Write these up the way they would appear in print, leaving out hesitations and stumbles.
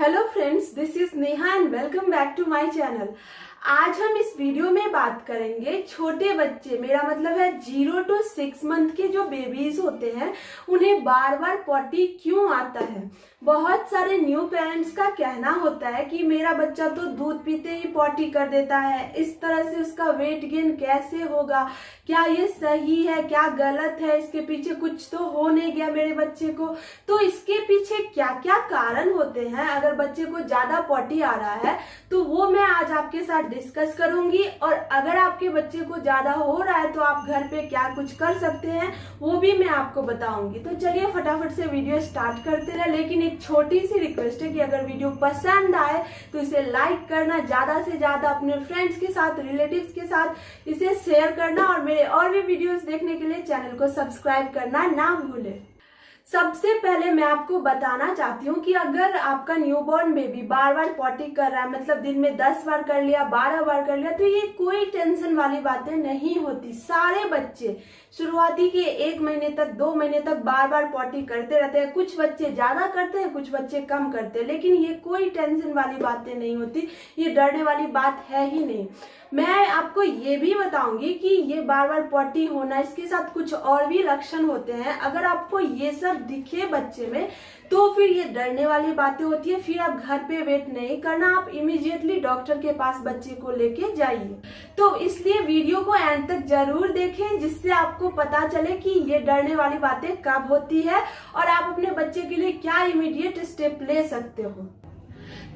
Hello friends, this is Neha and welcome back to my channel. आज हम इस video में बात करेंगे छोटे बच्चे, मेरा मतलब है 0 to 6 मंथ के जो बेबीज होते हैं उन्हें बार बार पॉटी क्यों आता है। बहुत सारे न्यू पेरेंट्स का कहना होता है कि मेरा बच्चा तो दूध पीते ही पॉटी कर देता है, इस तरह से उसका वेट गेन कैसे होगा, क्या ये सही है क्या गलत है, इसके पीछे कुछ तो हो नहीं गया मेरे बच्चे को। तो इसके पीछे क्या क्या कारण होते हैं अगर बच्चे को ज्यादा पॉटी आ रहा है, तो वो मैं आज आपके साथ डिस्कस करूंगी। और अगर आपके बच्चे को ज्यादा हो रहा है तो आप घर पे क्या कुछ कर सकते हैं वो भी मैं आपको बताऊंगी। तो चलिए फटाफट से वीडियो स्टार्ट करते हैं। लेकिन एक छोटी सी रिक्वेस्ट है कि अगर वीडियो पसंद आए तो इसे लाइक करना, ज्यादा से ज्यादा अपने फ्रेंड्स के साथ, रिलेटिव्स के साथ इसे शेयर करना और मेरे और भी वीडियोस देखने के लिए चैनल को सब्सक्राइब करना ना भूलें। सबसे पहले मैं आपको बताना चाहती हूँ कि अगर आपका न्यूबॉर्न बेबी बार बार पॉटी कर रहा है, मतलब दिन में 10 बार कर लिया, 12 बार कर लिया, तो ये कोई टेंशन वाली बातें नहीं होती। सारे बच्चे शुरुआती के 1 महीने तक, 2 महीने तक बार बार पॉटी करते रहते हैं। कुछ बच्चे ज्यादा करते हैं, कुछ बच्चे कम करते हैं, लेकिन ये कोई टेंशन वाली बातें नहीं होती, ये डरने वाली बात है ही नहीं। मैं आपको ये भी बताऊंगी कि ये बार बार पॉटी होना, इसके साथ कुछ और भी लक्षण होते हैं। अगर आपको ये सब दिखे बच्चे में तो फिर ये डरने वाली बातें होती है। फिर आप घर पे वेट नहीं करना, आप इमीडिएटली डॉक्टर के पास बच्चे को लेके जाइए। तो इसलिए वीडियो को एंड तक जरूर देखें, जिससे आपको पता चले कि ये डरने वाली बातें कब होती है और आप अपने बच्चे के लिए क्या इमीडिएट स्टेप ले सकते हो।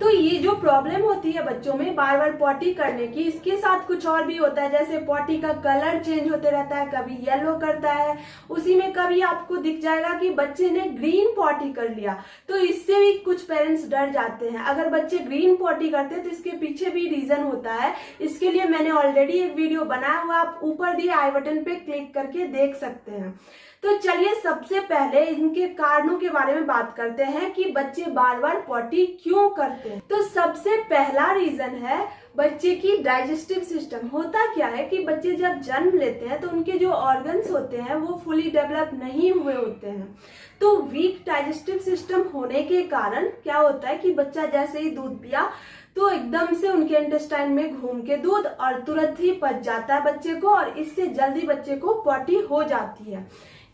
तो ये जो प्रॉब्लम होती है बच्चों में बार बार पॉटी करने की, इसके साथ कुछ और भी होता है। जैसे पॉटी का कलर चेंज होते रहता है, कभी येलो करता है, उसी में कभी आपको दिख जाएगा कि बच्चे ने ग्रीन पॉटी कर लिया। तो इससे भी कुछ पेरेंट्स डर जाते हैं। अगर बच्चे ग्रीन पॉटी करते हैं तो इसके पीछे भी रीजन होता है। इसके लिए मैंने ऑलरेडी एक वीडियो बनाया हुआ, आप ऊपर दिए आई बटन पे क्लिक करके देख सकते हैं। तो चलिए सबसे पहले इनके कारणों के बारे में बात करते हैं कि बच्चे बार बार पॉटी क्यों करते हैं। तो सबसे पहला रीजन है बच्चे की डाइजेस्टिव सिस्टम। होता क्या है कि बच्चे जब जन्म लेते हैं तो उनके जो ऑर्गन्स होते हैं वो फुली डेवलप नहीं हुए होते हैं। तो वीक डाइजेस्टिव सिस्टम होने के कारण क्या होता है कि बच्चा जैसे ही दूध पिया तो एकदम से उनके इंटेस्टाइन में घूम के दूध और तुरंत ही पच जाता है बच्चे को, और इससे जल्दी बच्चे को पॉटी हो जाती है।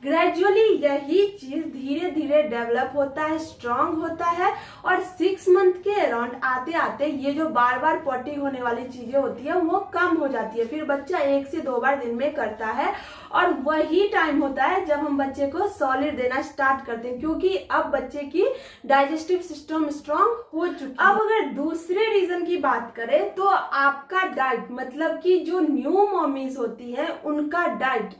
ग्रेजुअली यही चीज धीरे धीरे डेवलप होता है, स्ट्रांग होता है, और 6 मंथ के अराउंड आते आते ये जो बार बार पॉटी होने वाली चीजें होती है वो कम हो जाती है। फिर बच्चा 1 से 2 बार दिन में करता है, और वही टाइम होता है जब हम बच्चे को सॉलिड देना स्टार्ट करते हैं, क्योंकि अब बच्चे की डाइजेस्टिव सिस्टम स्ट्रांग हो चुकी है। अब अगर दूसरे रीजन की बात करें तो आपका डाइट, मतलब कि जो न्यू मॉमीज होती है उनका डाइट,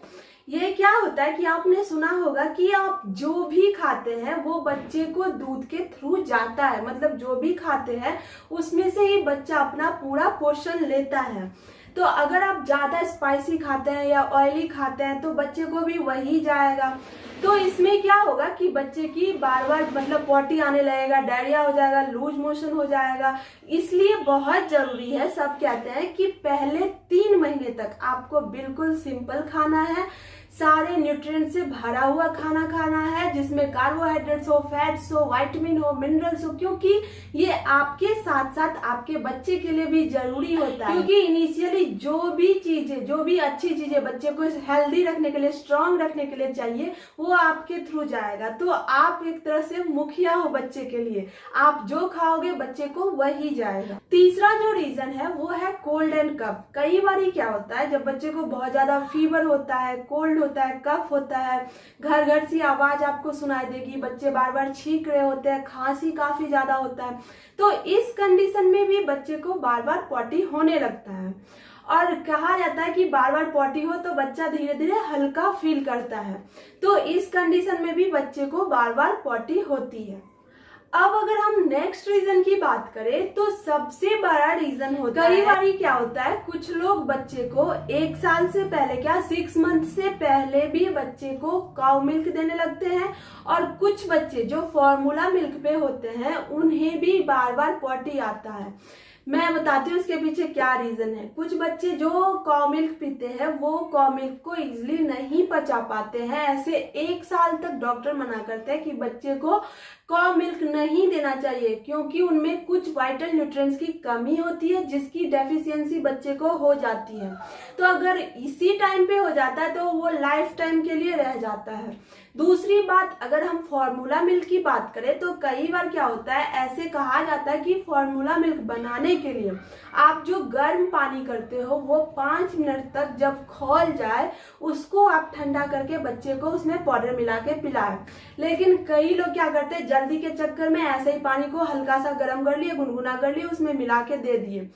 ये क्या होता है कि आपने सुना होगा कि आप जो भी खाते हैं वो बच्चे को दूध के थ्रू जाता है। मतलब जो भी खाते हैं उसमें से ही बच्चा अपना पूरा पोषण लेता है। तो अगर आप ज्यादा स्पाइसी खाते हैं या ऑयली खाते हैं तो बच्चे को भी वही जाएगा। तो इसमें क्या होगा कि बच्चे की बार बार मतलब पॉटी आने लगेगा, डायरिया हो जाएगा, लूज मोशन हो जाएगा। इसलिए बहुत जरूरी है, सब कहते हैं कि पहले 3 महीने तक आपको बिल्कुल सिंपल खाना है, सारे न्यूट्रिएंट से भरा हुआ खाना खाना है, जिसमें कार्बोहाइड्रेट्स हो, फैट्स हो, विटामिन हो, मिनरल्स हो, क्योंकि ये आपके साथ साथ आपके बच्चे के लिए भी जरूरी होता है। क्योंकि इनिशियली जो भी चीजें, जो भी अच्छी चीजें बच्चे को हेल्दी रखने के लिए, स्ट्रांग रखने के लिए चाहिए, वो आपके थ्रू जाएगा। तो आप एक तरह से मुखिया हो बच्चे के लिए, आप जो खाओगे बच्चे को वही जाएगा। तीसरा जो रीजन है वो है कोल्ड एंड कफ। कई बार क्या होता है, जब बच्चे को बहुत ज्यादा फीवर होता है, कोल्ड होता है, कफ होता है, घर घर सी आवाज आपको सुनाई देगी, बच्चे बार बार छींक रहे होते हैं, खांसी काफी ज्यादा होता है, तो इस कंडीशन में भी बच्चे को बार बार पॉटी होने लगता है। और कहा जाता है कि बार बार पॉटी हो तो बच्चा धीरे धीरे हल्का फील करता है। तो इस कंडीशन में भी बच्चे को बार बार पॉटी होती है। अब अगर हम नेक्स्ट रीजन की बात करें तो सबसे बड़ा रीजन होता है, कई बार क्या होता है, कुछ लोग बच्चे को 1 साल से पहले, क्या 6 मंथ से पहले भी बच्चे को काउ मिल्क देने लगते हैं, और कुछ बच्चे जो फॉर्मूला मिल्क पे होते हैं उन्हें भी बार बार पॉटी आता है। मैं बताती हूँ इसके पीछे क्या रीजन है। कुछ बच्चे जो कॉ मिल्क पीते हैं वो कॉ मिल्क को इजीली नहीं पचा पाते हैं। ऐसे 1 साल तक डॉक्टर मना करते हैं कि बच्चे को कॉ मिल्क नहीं देना चाहिए, क्योंकि उनमें कुछ वाइटल न्यूट्रिएंट्स की कमी होती है जिसकी डेफिशिएंसी बच्चे को हो जाती है। तो अगर इसी टाइम पे हो जाता है तो वो लाइफ टाइम के लिए रह जाता है। दूसरी बात, अगर हम फॉर्मूला मिल्क की बात करें तो कई बार क्या होता है, ऐसे कहा जाता है कि फॉर्मूला मिल्क बनाने के लिए आप जो गर्म पानी करते हो वो 5 मिनट तक जब खौल जाए उसको आप ठंडा करके बच्चे को उसमें पाउडर मिला के पिलाएं। लेकिन कई लोग क्या करते हैं, जल्दी के चक्कर में ऐसे ही पानी को हल्का सा गर्म कर लिए, गुनगुना कर लिए, उसमें मिला के दे दिए।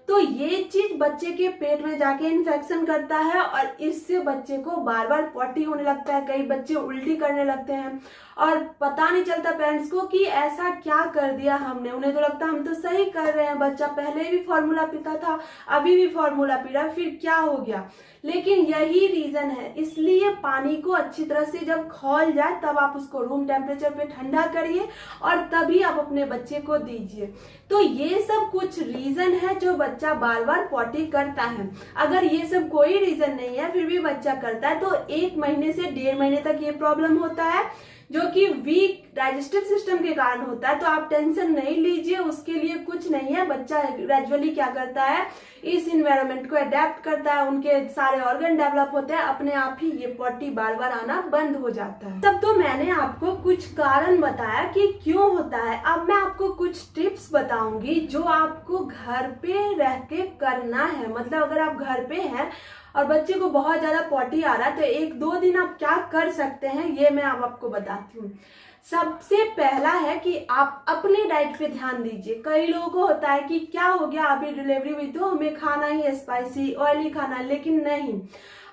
तो ये चीज बच्चे के पेट में जाके इन्फेक्शन करता है और इससे बच्चे को बार बार पॉटी होने लगता है, कई बच्चे उल्टी करने लगते हैं और पता नहीं चलता पेरेंट्स को कि ऐसा क्या कर दिया हमने। उन्हें तो लगता है हम तो सही कर रहे हैं, बच्चा पहले भी फॉर्मूला पीता था, अभी भी फॉर्मूला पी रहा है, फिर क्या हो गया। लेकिन यही रीजन है, इसलिए पानी को अच्छी तरह से जब खौल जाए तब आप उसको रूम टेम्परेचर पे ठंडा करिए और तभी आप अपने बच्चे को दीजिए। तो ये सब कुछ रीजन है जो बच्चा बार बार पॉटी करता है। अगर ये सब कोई रीजन नहीं है फिर भी बच्चा करता है तो 1 महीने से 1.5 महीने तक ये प्रॉब्लम होता है, जो कि वीक डाइजेस्टिव सिस्टम के कारण होता है। तो आप टेंशन नहीं लीजिए, उसके लिए कुछ नहीं है। बच्चा ग्रेजुअली क्या करता है, इस इन्वायरमेंट को अडेप्ट करता है, उनके सारे ऑर्गन डेवलप होते हैं, अपने आप ही ये पॉटी बार बार आना बंद हो जाता है। तब तो मैंने आपको कुछ कारण बताया कि क्यों होता है। अब मैं आपको कुछ टिप्स बताऊंगी जो आपको घर पे रह के करना है। मतलब अगर आप घर पे हैं और बच्चे को बहुत ज्यादा पॉटी आ रहा है तो 1-2 दिन आप क्या कर सकते हैं ये मैं अब आपको बताती हूँ। सबसे पहला है कि आप अपने डाइट पे ध्यान दीजिए। कई लोगों को होता है कि क्या हो गया, अभी डिलीवरी हुई तो हमें खाना ही है स्पाइसी ऑयली खाना, लेकिन नहीं,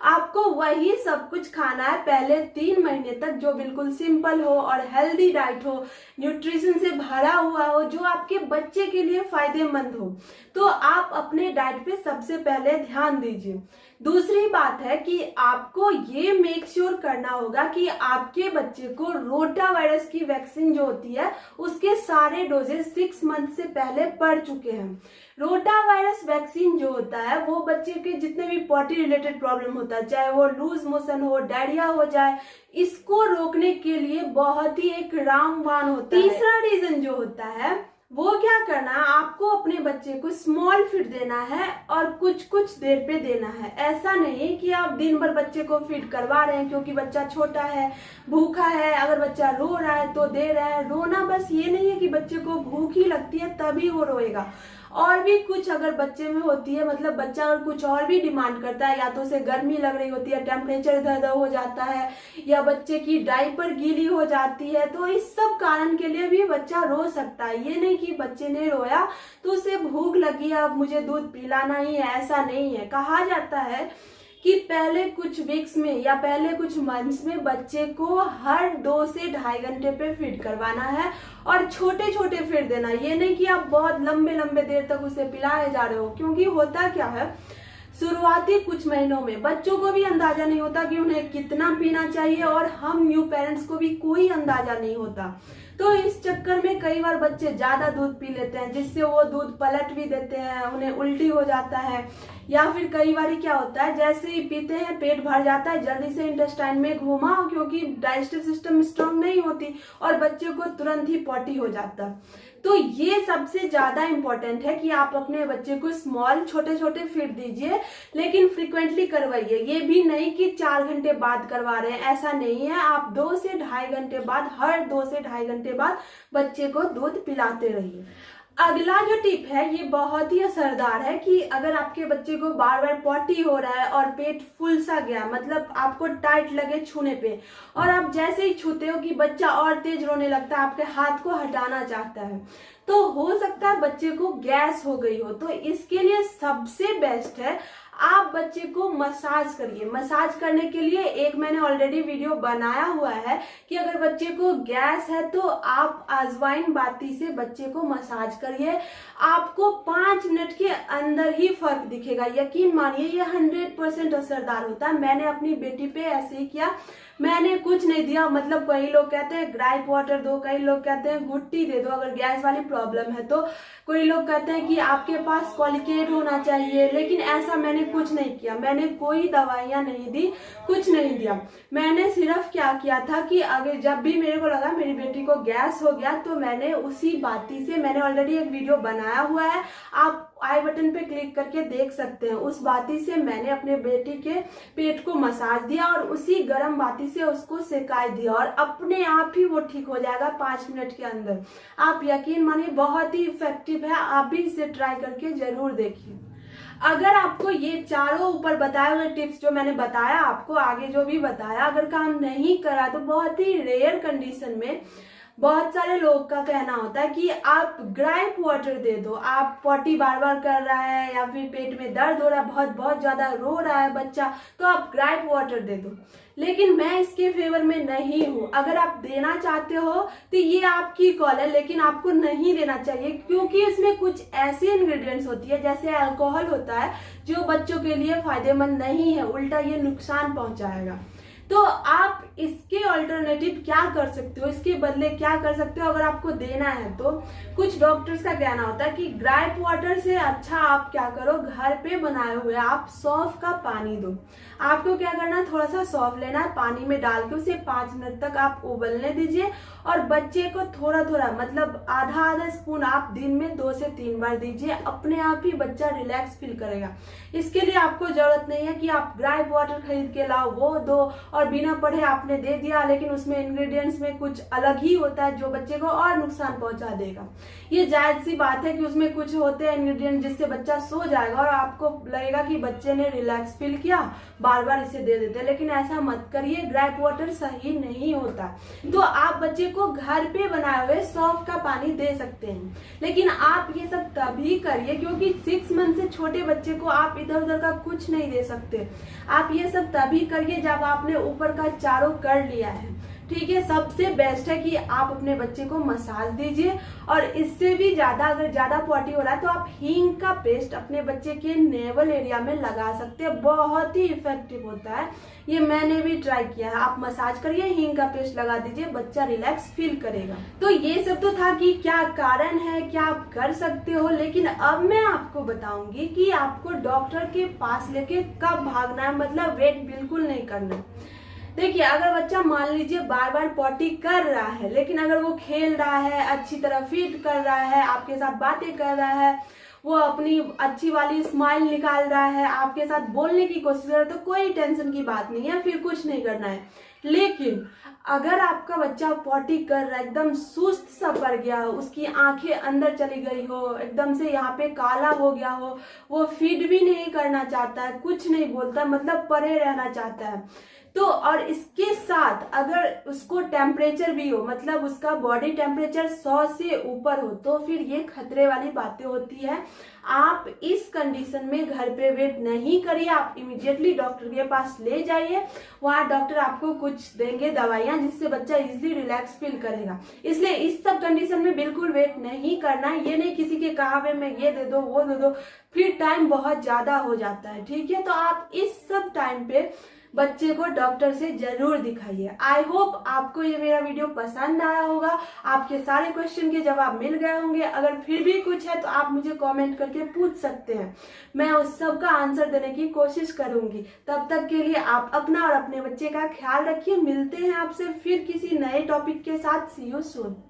आपको वही सब कुछ खाना है पहले 3 महीने तक, जो बिल्कुल सिंपल हो और हेल्दी डाइट हो, न्यूट्रिशन से भरा हुआ हो, जो आपके बच्चे के लिए फायदेमंद हो। तो आप अपने डाइट पे सबसे पहले ध्यान दीजिए। दूसरी बात है कि आपको ये मेक श्योर करना होगा कि आपके बच्चे को रोटा वायरस की वैक्सीन जो होती है उसके सारे डोजेस 6 मंथ से पहले पड़ चुके हैं। रोटा वायरस वैक्सीन जो होता है वो बच्चे के जितने भी पॉटी रिलेटेड प्रॉब्लम होता है, चाहे वो लूज मोशन हो, डायरिया हो जाए, इसको रोकने के लिए बहुत ही एक रामबाण होता है। तीसरा रीजन जो होता है वो क्या करना है, आपको अपने बच्चे को स्मॉल फीड देना है और कुछ कुछ देर पे देना है। ऐसा नहीं कि आप दिन भर बच्चे को फीड करवा रहे हैं क्योंकि बच्चा छोटा है, भूखा है, अगर बच्चा रो रहा है तो दे रहे हैं। रोना बस ये नहीं है कि बच्चे को भूख ही लगती है तभी वो रोएगा, और भी कुछ अगर बच्चे में होती है, मतलब बच्चा अगर कुछ और भी डिमांड करता है, या तो उसे गर्मी लग रही होती है, टेम्परेचर इधर उधर हो जाता है, या बच्चे की डायपर गीली हो जाती है, तो इस सब कारण के लिए भी बच्चा रो सकता है। ये नहीं कि बच्चे ने रोया तो उसे भूख लगी अब मुझे दूध पिलाना ही है, ऐसा नहीं है। कहा जाता है कि पहले कुछ वीक्स में या पहले कुछ मंथ्स में बच्चे को हर 2 से ढाई घंटे पे फीड करवाना है और छोटे छोटे फीड देना। ये नहीं कि आप बहुत लंबे लंबे देर तक उसे पिलाए जा रहे हो, क्योंकि होता क्या है, शुरुआती कुछ महीनों में बच्चों को भी अंदाजा नहीं होता कि उन्हें कितना पीना चाहिए और हम न्यू पेरेंट्स को भी कोई अंदाजा नहीं होता। तो इस चक्कर में कई बार बच्चे ज्यादा दूध पी लेते हैं जिससे वो दूध पलट भी देते हैं, उन्हें उल्टी हो जाता है, या फिर कई बार क्या होता है जैसे ही पीते हैं पेट भर जाता है, जल्दी से इंटेस्टाइन में घुमाओ क्योंकि डाइजेस्टिव सिस्टम स्ट्रांग नहीं होती और बच्चे को तुरंत ही पॉटी हो जाता है। तो ये सबसे ज्यादा इंपॉर्टेंट है कि आप अपने बच्चे को स्मॉल छोटे छोटे फीड दीजिए, लेकिन फ्रिक्वेंटली करवाइए। ये भी नहीं कि 4 घंटे बाद करवा रहे हैं, ऐसा नहीं है। आप 2 से ढाई घंटे बाद, हर 2 से ढाई घंटे बाद बच्चे को दूध पिलाते रहिए। अगला जो टिप है ये बहुत ही असरदार है कि अगर आपके बच्चे को बार बार पॉटी हो रहा है और पेट फुल सा गया, मतलब आपको टाइट लगे छूने पे, और आप जैसे ही छूते हो कि बच्चा और तेज रोने लगता है, आपके हाथ को हटाना चाहता है, तो हो सकता है बच्चे को गैस हो गई हो। तो इसके लिए सबसे बेस्ट है आप बच्चे को मसाज करिए। मसाज करने के लिए एक मैंने ऑलरेडी वीडियो बनाया हुआ है कि अगर बच्चे को गैस है तो आप अजवाइन बाती से बच्चे को मसाज करिए, आपको 5 मिनट के अंदर ही फर्क दिखेगा। यकीन मानिए ये 100% असरदार होता है। मैंने अपनी बेटी पे ऐसे ही किया, मैंने कुछ नहीं दिया। मतलब कई लोग कहते हैं ग्राइप वाटर दो, कई लोग कहते हैं गुट्टी दे दो अगर गैस वाली प्रॉब्लम है तो, कोई लोग कहते हैं कि आपके पास कॉलिकेट होना चाहिए, लेकिन ऐसा मैंने कुछ नहीं किया। मैंने कोई दवाइयां नहीं दी, कुछ नहीं दिया। मैंने सिर्फ क्या किया था कि अगर जब भी मेरे को लगा मेरी बेटी को गैस हो गया तो मैंने उसी बाती से, मैंने ऑलरेडी एक वीडियो बनाया हुआ है, आप आई बटन पे क्लिक करके देख सकते हैं, उस बाती से मैंने अपने बेटी के पेट को मसाज दिया और उसी गर्म बाती से उसको सेकाई दिया और अपने आप ही वो ठीक हो जाएगा 5 मिनट के अंदर। आप यकीन मानिए बहुत ही इफेक्टिव है, आप भी इसे ट्राई करके जरूर देखिए। अगर आपको ये चारों ऊपर बताए हुए टिप्स जो मैंने बताया, आपको आगे जो भी बताया, अगर काम नहीं करा तो बहुत ही रेयर कंडीशन में बहुत सारे लोग का कहना होता है कि आप ग्राइप वाटर दे दो। आप पॉटी बार बार कर रहा है या फिर पेट में दर्द हो रहा है, बहुत बहुत ज्यादा रो रहा है बच्चा, तो आप ग्राइप वाटर दे दो। लेकिन मैं इसके फेवर में नहीं हूँ। अगर आप देना चाहते हो तो ये आपकी कॉल है, लेकिन आपको नहीं देना चाहिए क्योंकि इसमें कुछ ऐसी इंग्रेडिएंट्स होती है जैसे अल्कोहल होता है जो बच्चों के लिए फायदेमंद नहीं है, उल्टा ये नुकसान पहुंचाएगा। तो आप इसके ऑल्टरनेटिव क्या कर सकते हो, इसके बदले क्या कर सकते हो अगर आपको देना है तो। कुछ डॉक्टर्स का कहना होता है कि ग्राइप वाटर से अच्छा आप क्या करो, घर पे बनाए हुए आप सौंफ का पानी दो। आपको क्या करना है, थोड़ा सा सौंफ लेना है, पानी में डाल के उसे 5 मिनट तक आप उबलने दीजिए और बच्चे को थोड़ा थोड़ा मतलब आधा आधा स्पून आप दिन में 2 से 3 बार दीजिए। अपने आप ही बच्चा रिलैक्स फील करेगा। इसके लिए आपको जरूरत नहीं है कि आप ग्राइप वाटर खरीद के लाओ वो दो और बिना पढ़े आपने दे दिया, लेकिन उसमें इंग्रेडिएंट्स में कुछ अलग ही होता है जो बच्चे को और नुकसान पहुंचा देगा। ये जायज सी बात है कि उसमें कुछ होते हैं इंग्रेडिएंट जिससे बच्चा सो जाएगा और आपको लगेगा कि बच्चे ने रिलैक्स फील किया, बार बार इसे दे देते हैं, लेकिन ऐसा मत करिए। ग्राइप वाटर सही नहीं होता। तो आप बच्चे को घर पे बनाए हुए सौंफ का पानी दे सकते हैं, लेकिन आप ये सब तभी करिए क्योंकि 6 मंथ से छोटे बच्चे को आप इधर उधर का कुछ नहीं दे सकते। आप ये सब तभी करिए जब आपने ऊपर का चारों कर लिया है, ठीक है। सबसे बेस्ट है कि आप अपने बच्चे को मसाज दीजिए और इससे भी ज्यादा अगर ज्यादा पॉटी हो रहा है तो आप हींग का पेस्ट अपने बच्चे के नेवल एरिया में लगा सकते हैं, बहुत ही इफेक्टिव होता है। ये मैंने भी ट्राई किया है। आप मसाज करिए, हींग का पेस्ट लगा दीजिए, बच्चा रिलैक्स फील करेगा। तो ये सब तो था कि क्या कारण है, क्या आप कर सकते हो, लेकिन अब मैं आपको बताऊंगी कि आपको डॉक्टर के पास लेके कब भागना है, मतलब वेट बिल्कुल नहीं करना है। देखिए, अगर बच्चा मान लीजिए बार बार पॉटी कर रहा है, लेकिन अगर वो खेल रहा है, अच्छी तरह फीड कर रहा है, आपके साथ बातें कर रहा है, वो अपनी अच्छी वाली स्माइल निकाल रहा है, आपके साथ बोलने की कोशिश कर रहा है, तो कोई टेंशन की बात नहीं है, फिर कुछ नहीं करना है। लेकिन अगर आपका बच्चा पॉटी कर रहा है, एकदम सुस्त सा पड़ गया हो, उसकी आंखें अंदर चली गई हो, एकदम से यहाँ पे काला हो गया हो, वो फीड भी नहीं करना चाहता है, कुछ नहीं बोलता, मतलब परे रहना चाहता है, तो और इसके साथ अगर उसको टेम्परेचर भी हो, मतलब उसका बॉडी टेम्परेचर 100 से ऊपर हो, तो फिर ये खतरे वाली बातें होती है। आप इस कंडीशन में घर पे वेट नहीं करिए, आप इमीडिएटली डॉक्टर के पास ले जाइए। वहाँ डॉक्टर आपको कुछ देंगे दवाइयाँ जिससे बच्चा इजीली रिलैक्स फील करेगा। इसलिए इस सब कंडीशन में बिल्कुल वेट नहीं करना है। ये नहीं किसी के कहावे में ये दे दो वो दे दो, फिर टाइम बहुत ज्यादा हो जाता है, ठीक है। तो आप इस सब टाइम पे बच्चे को डॉक्टर से जरूर दिखाइए। आई होप आपको ये मेरा वीडियो पसंद आया होगा, आपके सारे क्वेश्चन के जवाब मिल गए होंगे। अगर फिर भी कुछ है तो आप मुझे कमेंट करके पूछ सकते हैं, मैं उस सब का आंसर देने की कोशिश करूंगी। तब तक के लिए आप अपना और अपने बच्चे का ख्याल रखिए। मिलते हैं आपसे फिर किसी नए टॉपिक के साथ। सी यू सून।